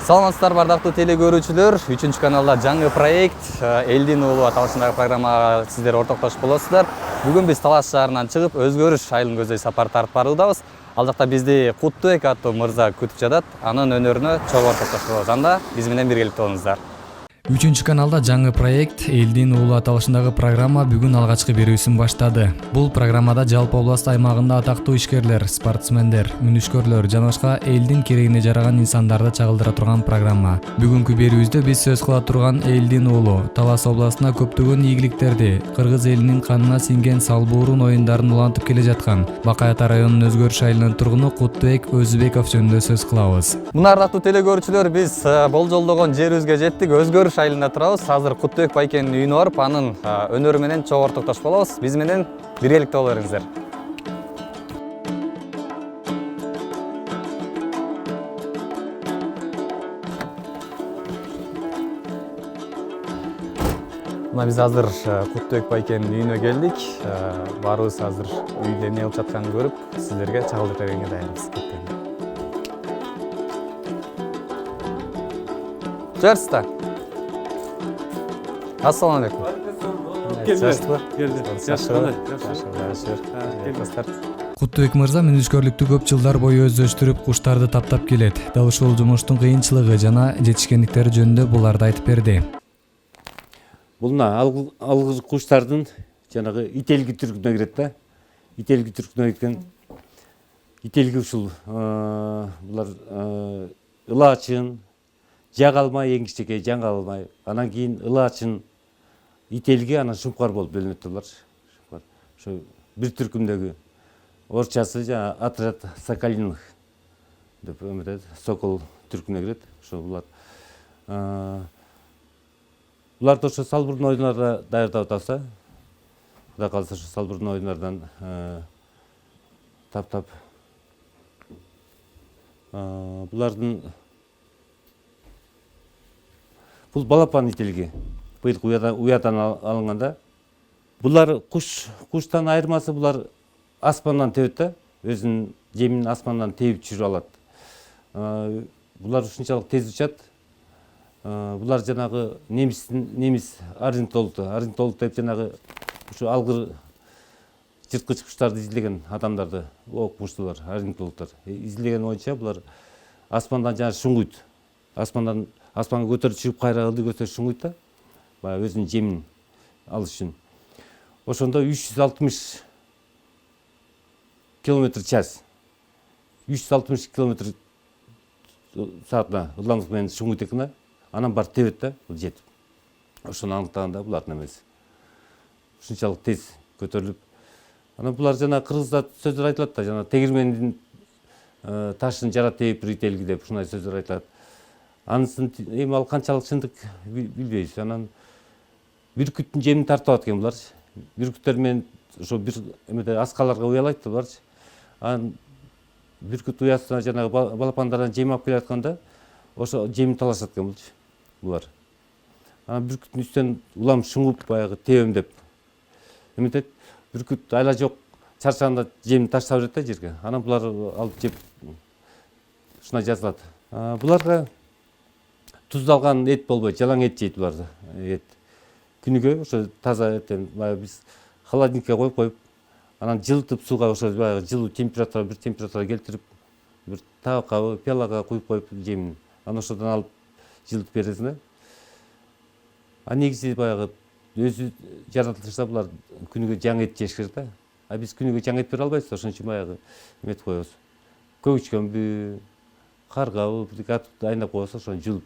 Саламатсыздар бардактуу теле көрүүчүлөр, 3 каналда жаңы проект Элдин уулу аталышындагы программага сиздер ортоктош болосуздар. Бүгүн биз Талас шаарынан чыгып, Өзгөрүш айылын көздөй сапар тартып баруудабыз. Ал жакта бизди Куттубек аттуу мырза күтүп жатат. Анын өнөрүнө чогуу ортоктошобуз. Анда биз менен биргеликте болуңуздар. 3 каналда жаңы проект Элдин уулу аталышындагы программа бүгүн алгачкы берүүсүн баштады. Бул программада жалпы област аймагында атактуу ишкерлер, спортсмендер, мүнүшкөрлөр жана башка элдин керегине жараган инсандарды чагылдыра турган программа. Бүгүнкү берүүбүздө биз сөз кыла турган Элдин уулу Талас областына көптөгөн ийгиликтерди, кыргыз элинин канына сиңген салбуурун оюндарын улантып келе жаткан Бакай Ата районунун Өзгөрүш айылынын тургуну Куттубек Өзбеков жөнүндө сөз кылабыз. Мына ардактуу теле көрүүчүлөр, биз болжолдогон жерибизге жеттик. Өзгөрүш айылында турабыз. Азыр Куттубек байкенин үйүнө барып, анын өнөрү менен чогуу ортоктош болобуз. Биз менен биргеликте боло бериңиздер. Мына биз азыр Куттубек байкенин үйүнө келдик. Баарыбыз азыр үйдө эмне болуп жатканын көрүп, сиздерге чагылдырып бергенге даярбыз. Жарыста. Assalamu alaikum. Куттубек мырза мүнүшкөрлүктү көп жылдар бою өздөштүрүп, куштарды таптап келет. Дал ушул жумуштун кыйынчылыгы жана жетишкендиктери жөнүндө буларды айтып берди. Бул алгы куштардын жанагы ителги түркүнө кирет да. Ителги түркүнө кеткен ителги ушул булар ылаачын жага алмай, эң кичинекей жаңа алмай, анан кийин ылаачын ителги, анан шумкар болуп бөлүнөт булар. Ошо бир түркүмдөгү орчасы жана отряд Соколиных деп эметет, Сокол түркүнө кирет. Ошо булар. Буларды ошо салбурдун оюндарда даярдап атабыз. Кудай кааласа ошо салбурдун оюндардан таптап булардын бул балапан ителги. Быйыл уядан алынганда. Булар куштан айырмасы булар аспандан тебет да. Өзүнүн жемин аспандан тебип жүрүп алат. Булар ушунчалык тез учат. Булар жанагы немис орнитолог деп жанагы ушу алгыр жырткыч куштарды изилдеген адамдарды окумуштуулар, орнитологдор. Изилдеген боюнча булар аспандан жана шуңгуйт. Аспанга көтөрүп чыгып кайра ылдый көтөрүп шуңгуйт да. Баягы өзүнүн жемин алыш үчүн. Ошондо 360 км/ч. 360 км/саатына ылдамдык менен шуңгуйт экен. Анан барып тебет да, бул жетип. Ошону аныктаганда булардын эмеси. Ушунчалык тез көтөрүлүп. Анан булар жана кыргызда сөздөр айтылат да, жана тегирмендин ташын жара тебип бир ителги деп ушундай сөздөр айтылат. Анысын эми ал канчалык чындык билбейбиз. Анан бүркүттүн жемин тартып алат экен булар. Бүркүттөр менен ошо бир эмеде аскаларга уялайт да булар. Анан бүркүт уясына жанагы балапандардан жем алып келатканда ошо жемин талашат экен булар. Анан бүркүттүн үстүнөн улам шуңуп баягы тебем деп эметет. Бүркүт айла жок чарчаганда жемин таштап берет да жерге. Анан булар алып жеп ушундай жазылат. Буларга туздалган эт болбойт, жалаң эт жейт булар. Эт күнүгө ошо таза эттен баягы биз холодильникке коюп, анан жылытып сууга ошо баягы жылуу температура, бир температура келтирип, бир табакка, пиалага куюп коюп жемин. Анан ошодон алып жылытып бересиң да. Негизи баягы өзү жаратылышта булар күнүгө жаңы эт жеш керек да. Биз күнүгө жаңы эт бере албайбыз, ошон үчүн баягы эметип коебуз. Көбүчкөнбү, каргабы, айнап коебуз, ошону жуп,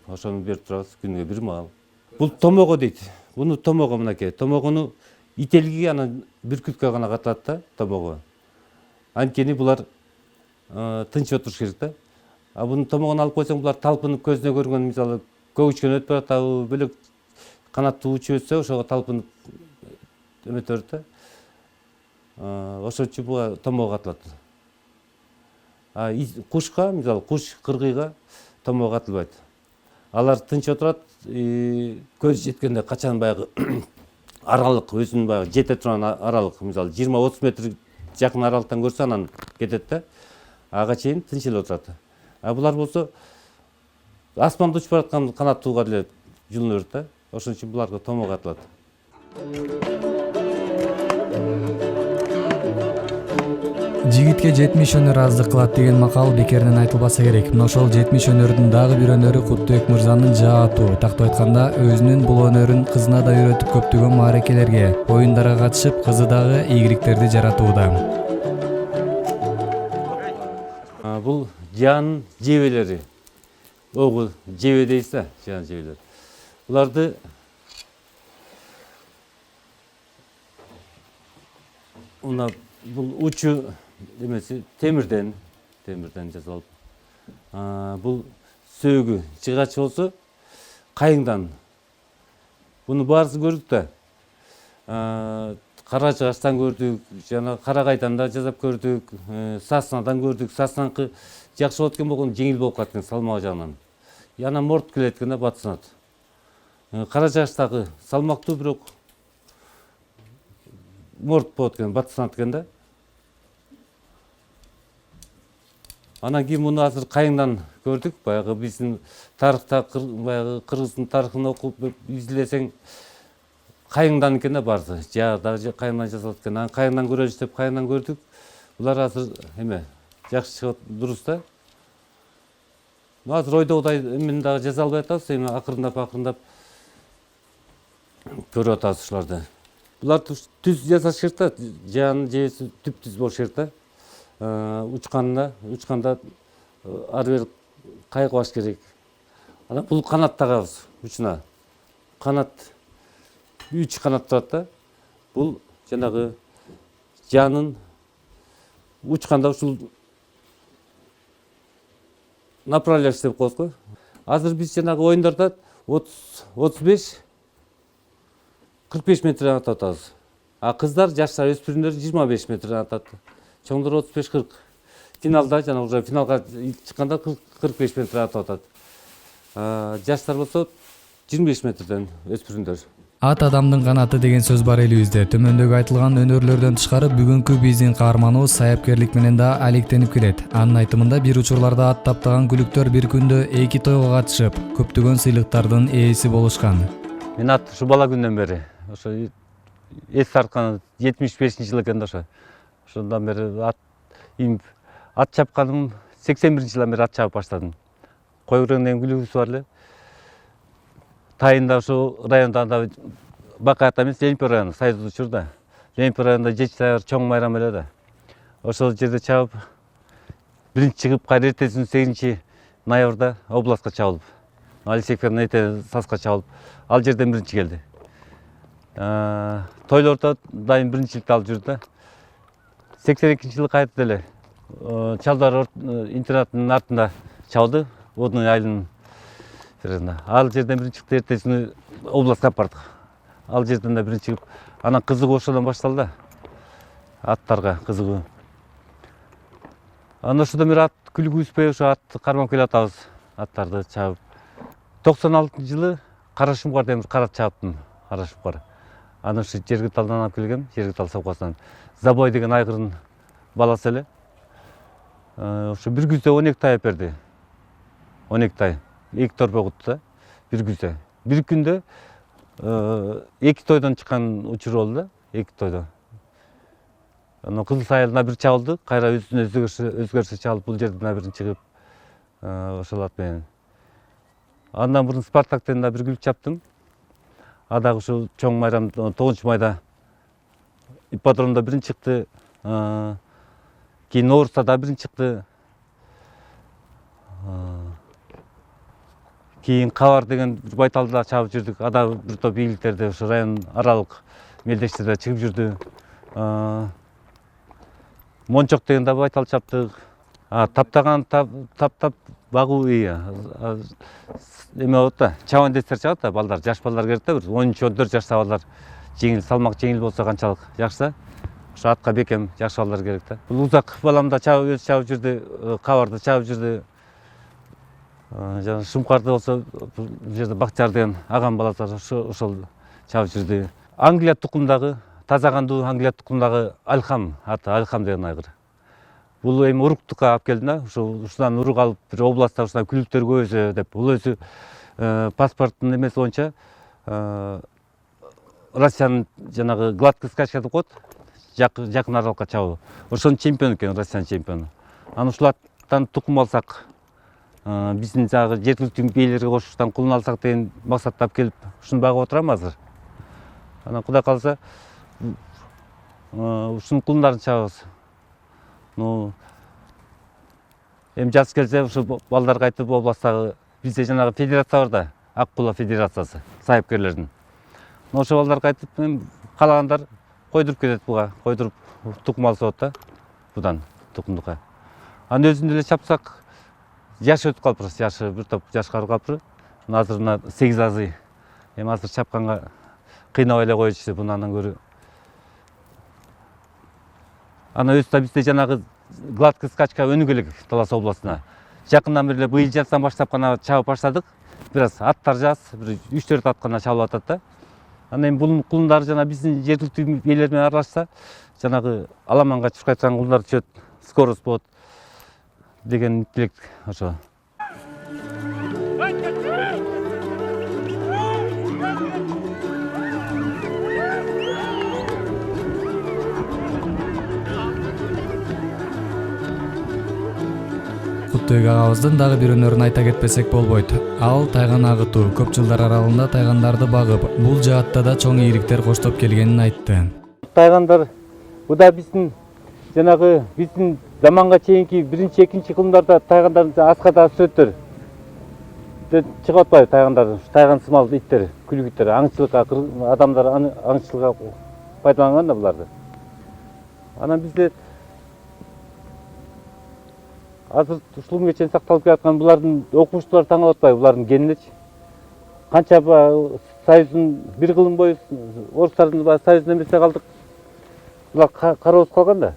ошону берип турабыз күнүгө бир маал. Бул томого дейт. Буну томого мынакей. Томогону ителги анан бүркүткө гана катат да, томого. Анткени булар тынч отуруш керек да. Буну томогону алып койсоң, булар талпынып көзүнө көргөн, мисалы, көбүчкөн өтүп баратабы, бөлөк канаттуу учу өтсө, ошого талпынып эметип берет да. Ошон үчүн буга томого катылат. Кушка, мисалы, куш, кыргыйга томого катылбайт. Алар тынч отурат, көз жеткенде качан баягы аралык, өзүнүн баягы жете турган аралык, мисалы, 20-30 метр жакын аралыктан көрсө анан кетет да. Ага чейин тынч эле отурат. Булар болсо Асманда учуп бараткан канаттууга деле жылына берет да. Ошон үчүн буларга томок атылат. Жигитке 70 өнөр аздык кылат деген макал бекеринен айтылбаса керек. Мына ошол 70 өнөрдүн дагы бир өнөрү Куттубек мырзанын жаа атуу. Тактап айтканда, өзүнүн бул өнөрүн кызына да үйрөтүп көптөгөн маарекелерге, оюндарга катышып, кызы дагы ийгиликтерди жаратууда. Бул жаанын жебелери. Огул жебе дейсиз да, жаан жебелери. Буларды мына бул учу демеси темирден жасалып. Бул сөөгү чыгач болсо кайыңдан. Буну баарыбыз көрдүк да. Кара жыгачтан көрдүк, жана карагайдан да жасап көрдүк, саснадан көрдүк. Саснанкы жакшы болот экен, болгон жеңил болуп калат экен салмагы жагынан. Яна морт келет экен да батсынат. Кара жыгачтагы салмактуу, бирок морт болот экен, батсынат экен да. Анан кийин муну азыр кайыңдан көрдүк. Баягы биздин тарыхта, баягы кыргыздын тарыхын окуп изилесең, кайыңдан экен да баарысы. Жаа дагы кайыңдан жасалат экен. Анан кайыңдан көрөлүч деп кайыңдан көрдүк. Булар азыр жакшы чыгып дурус да. Азыр ойдогудай эмени дагы жаза албай атабыз, акырындап көрүп атабыз ушуларды. Буларды түз жасаш керек да, жаанын жебеси түп-түз болуш керек да. Учканда ары бери кайгыбаш керек. Анан бул канат тагабыз учуна. Канат 3 канат турат да. Бул жанагы жаанын учканда ушул направляющий деп коет го. Азыр биз жанагы оюндарда 35-45 метрден атап атабыз. Кыздар, жаштар, өспүрүмдөр 25 метрден атат. Чоңдор 35-40. Финалда жана уже финалга чыкканда 45 метрден атап атат. Жаштар болсо 25 метрден өспүрүмдөр. Ат адамдын канаты деген сөз бар элибизде. Төмөндөгү айтылган өнөрлөрдөн тышкары бүгүнкү биздин каарманыбыз саяпкерлик менен да алектенип келет. Анын айтымында бир учурларда ат таптаган күлүктөр бир күндө 2 тойго катышып, көптөгөн сыйлыктардын ээси болушкан. Мен ат ушу бала күндөн бери ошо эс тарткан 75-жыл экен да ошо. Ошондон бери ат чапканым 81-жылдан бери ат чабып баштадым. Кой күрөңдөн күлүгүбүз бар эле. Тайында ушу районда анда Бакай ата эмес, Лемпи району, Союз учурда. Лемпи районунда жеч сайыр чоң майрам эле да. Ошол жерде чабып, биринчи чыгып, кайра эртесин 8-ноябрда областка чабылып. Алексеевкадан эте Саска чабылып, ал жерден биринчи келди. Тойлордо дайым биринчиликти алып жүрдү да. 82-жылы кайтты эле. Чалдар интернатынын артында чабылды, Водный айылынын. Ал жерден биринчи чыкты, эртесин областка алып бардык. Ал жерден да биринчи чыгып, анан кызыгуу ошодон башталды да. Аттарга кызыгуу. Анан ошодон бери ат күлүгүбүзбөй, ошо ат кармап келатабыз, аттарды чабып. 96-жылы Карашымгар деген карат чабыптым, Карашымгар. Аны ушу Жергиталдан алып келгем, Жергитал совхозунан. Забой деген айгырдын баласы эле. Ошо бир күздө 12 тай берди. 12 тай. 2 торбо кутtu да, бир күздө. Бир күндө 2 тойдон чыккан учуру болду да, 2 тойдон. Анан Кызыл Сайылына бир чабылды, кайра өзүнө өзгөрсө чабылып, бул жерден да бирин чыгып, ошол ат менен. Андан мурун Спартактен да бир күлүк чаптым. Дагы ушул чоң майрам 9-майда ипподромдо бирин чыкты. Кийин Ноорузда да бирин чыкты. Кийин Кабар деген бир байталда чабып жүрдүк. Ада бир топ ийгиликтерде ошо район аралык мелдештерде чыгып жүрдү. Мончок деген да байтал чаптык. Таптаган таптап багуу эме болот да. Чабандестер чабат да, балдар, жаш балдар керек да, бир 13-14 жашта балдар. Жеңил, салмак жеңил болсо канчалык жакшы. Ошо атка бекем жаш балдар керек да. Бул узак баламда чабып жүрдү, Кабарды чабып жүрдү. Жана Шумкарды болсо бул жерде Бакчар деген агам баласы ошол чабып жүрдү. Англия тукумдагы, таза кандуу Англия тукумдагы Алхам аты, Алхам деген айгыр. бул эми уруктукка алып келдим да, ушундан урук алып бир областта ушундай күлүктөр көбөйсө деп. Бул өзү паспорттун эмеси боюнча Россиянын жанагы гладкий скачка деп коет, жакын аралыкка чабуу. Ошонун чемпиону экен, Россиянын чемпиону. Анан ушулардан тукум алсак, биздин жанагы жергиликтүү бийлерге кошуштан кулун алсак деген максатта алып келип, ушуну багып отурам азыр. Анан Кудай кааласа, ушунун кулундарын чабабыз. Эми жаз келсе, ушу балдар кайтып областтагы бизде жанагы федерация бар да, Ак Кула федерациясы, сайыпкерлердин. Ошо балдар кайтып, каалагандар койдуруп кетет буга, койдуруп тукум алышат да, будан тукумдукка. Анын өзүндө эле чапсак, жаш өтүп калыптыр, жашы бир топ жаш карып калыптыр. Азыр мына 8 азый. Эми азыр чапканга кыйнабай эле коючу, бундан көрө. Ана өзү бизде жанагы гладкий скачка өнүгө элек Талас областына. Жакындан бери эле быйыл жаздан баштап гана чабып баштадык. Бир аз аттар жаз, бир 3-4 ат гана чабылып атат да. Анан эми бунун кулундары жана биздин жергиликтүү бийлер менен аралашса, жанагы аламанга чыгып кайткан кулундар түшөт, скорость болот деген тилек ошо. Куттубек агабыздын дагы бир өнөрүн айта кетпесек болбойт. Ал тайган агытуу. Көп жылдар аралыгында тайгандарды багып, бул жаатта да чоң ийгиликтер коштоп келгенин айтты. Тайгандар бу да биздин жанагы биздин заманга чейинки 1-2 кылымдарда тайгандардын аскада сөттөр чыгып атпайбы тайгандар, тайган сымал иттер, күлүк иттер, аңчылыкка адамдар аңчылыкка пайдаланган да буларды. Анан бизде азыр ушул күнгө чейин сакталып келаткан булардын окумуштуулар таң калып атпайбы, булардын генинечи. Канча союздун бир кылым бою орустардын союздун эмесине калдык. Булар карабыз калган да.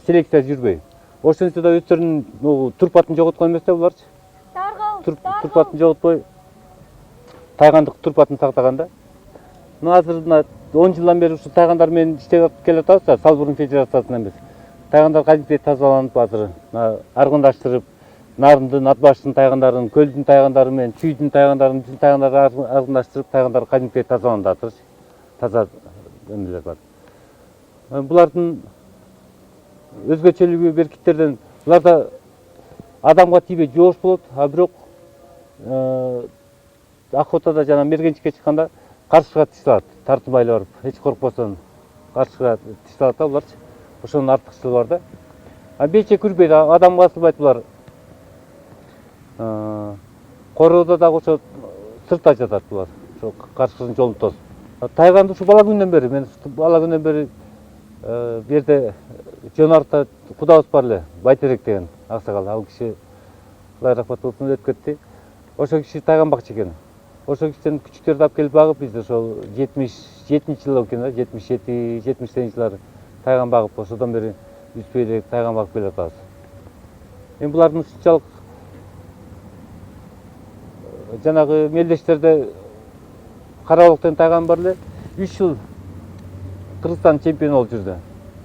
Селекция жүрбөй. Ошончо да өздөрүнүн турпатын жоготкон эмес да буларчы. Турпатын жоготпой тайгандык турпатын сактаган да. Азыр 10 жылдан бери ушу тайгандар менен иштеп келатабыз да, Салбурун федерациясынан эмес. Тайгандар кадимки тазаланып азыр аргындаштырып, Нарындын, Атбаштын тайгандарын, Көлдүн тайгандары менен Чүйдүн тайгандарын, биздин тайгандарды аргындаштырып, тайгандар кадимки тазаланып атыр. Таза эмелер бар. Булардын өзгөчөлүгү беркиттерден буларда адамга тийбей жоош болот, а бирок охотада жана мергенчикке чыкканда каршыга тиштелат, тартынбай эле барып, эч коркпостон каршыга тиштелат да буларчы. Ошонун артыкчылыгы бар да. Бейче күрбөйт, адамга асылбайт булар. Короодо дагы ошо сыртта жатат булар. Ошо каршынын жолун тосуп. Тайганды ушу бала күндөн бери, мен бала күндөн бери бу жерде Жонартта кудабыз бар эле, Байтерек деген аксакал. Ал киши Кудай рахмат болсун өтүп кетти. Ошо киши тайган бакчы экен. Ошо кишиден күчүктөрдү алып келип багып, бизде ошол 77-жылы экен да, 77-78 жылдары тайган багып, ошодон бери үзбөй эле тайган багып келатабыз. Эми булардын ушунчалык жанагы мелдештерде Карабалык деген тайган бар эле. 3 жыл Кыргызстан чемпиону болуп жүрдү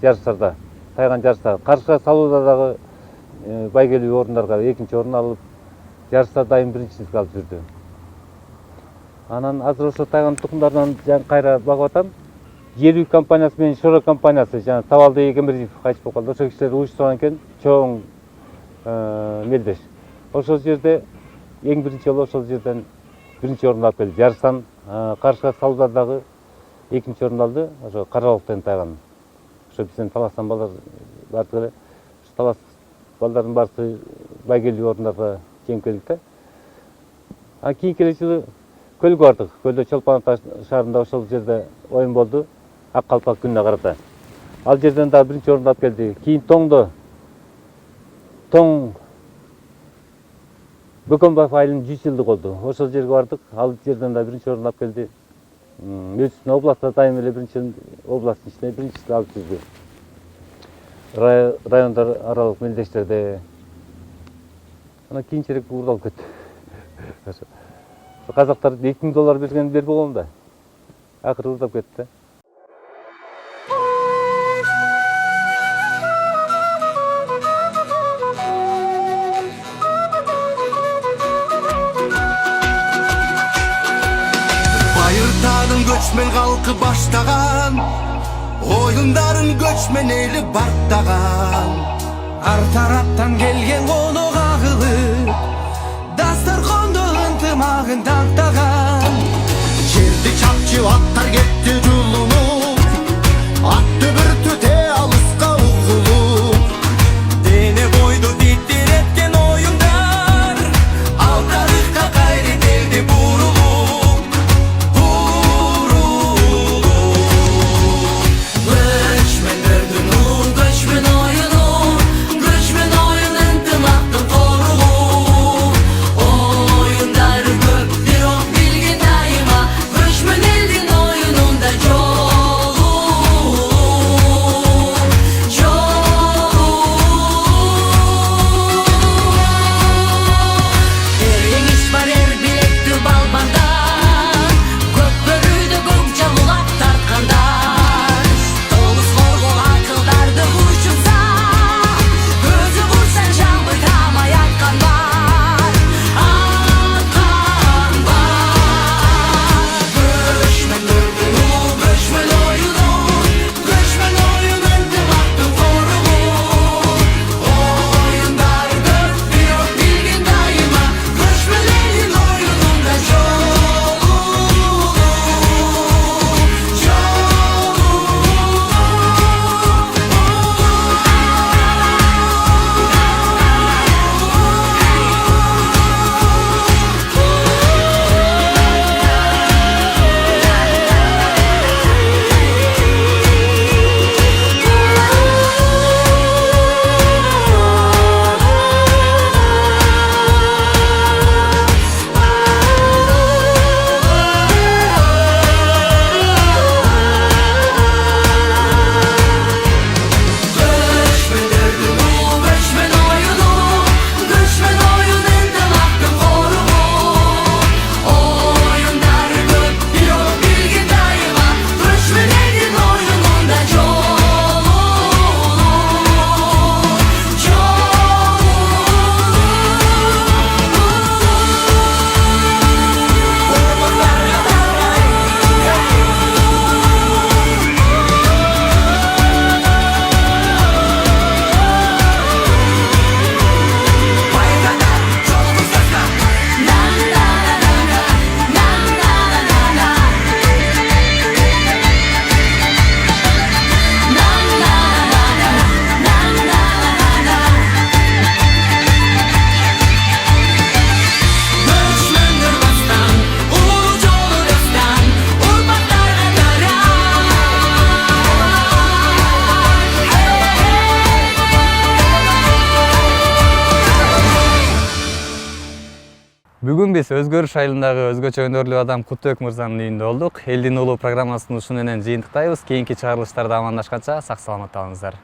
жарыштарда, тайган жарыштарда. Каршыга салууда дагы байгелүү орундарга 2-нчи орун алып, жарышта дайым 1-нчиликке алып жүрдү. Анан азыр ошо тайган тукумдарынан кайра багып атам. Жер үй компаниясы менен Шора компаниясы, жана Табалды Эгембердиев кайтып болуп калды. Ошо кишилер уюштурган экен, чоң мелдеш. Ошол жерде эң биринчи жолу ошол жерден 1-нчи орунду алып келди. Жарыштан каршыга салууда дагы 2-нчи орунду алды. Ошо Карабалык деген тайган. Ошо биздин Таластан балдар бардык эле. Талас балдардын баары байгелүү орундарга жеңип келдик да. Кийинки эле жылы көлгө бардык. Көлдө Чолпон Ата шаарында ошол жерде оюн болду. Ак калпак күнүнө карата. Ал жерден дагы 1-нчи орунду алып келди. Кийин Тоңдо Бөкөнбаев айылынын 100 жылдык болду. Ошол жерге бардык. Ал жерден дагы 1-нчи орунду алып келди. Өзүнүн областта дайым эле 1-нчи областтын ичинде 1-нчи алып жүрдү. Райондар аралык мелдештерде. Анан кийинчерээк уурдалып кетти. Казактар $2000 берген берип болгон да. Акыры уурдап кетти. баштаган, оюндарын көчмөн эли бартаган. Ар тараптан келген конок агылып, дасторкондо ынтымагын тактаган. Жерди чапчып аттар кетти жулунуп, атты бир түте алыска угулуп. Дене бойду титиреткен оюндар, ал тарыхка кайры келди бурулуп. Göçmenlerden ulu, göçmen oyunu, göçmen oyun ынтымактын корулу. Oyunları көп, бирок билгин дайыма, göçmen элдин oyunунда жолу. Эриңиш бар эр билектүү балбандан, көк бөрүдө көк жалулап тарткандар. Толус коргол акылдарды урчунса, өзү бурса жамбы тамай аткан бар. Göçmenlerden ulu, göçmen oyunu, göçmen oyun ынтымактын корулу. Oyunlar көп, бирок билгин дайыма, göçmen элдин oyunунда жолу. Göçmenlerden ulu, göçmen oyunu, göçmen oyun ынтымактын корулу. Oyunlar көп, бирок билгин дайыма, göçmen элдин oyunунда жолу. Göçmenler bastan, ulu жолу дастан, урматтарга тарар. Бүгүн биз Өзгөрүш айылындагы өзгөчө өнөрлүү адам Куттубек мырзанын үйүндө болдук. Элдин улуу программасынын ушуну менен жыйынтыктайбыз. Кийинки чыгарылыштарда амандашканча сак саламатта болуңуздар.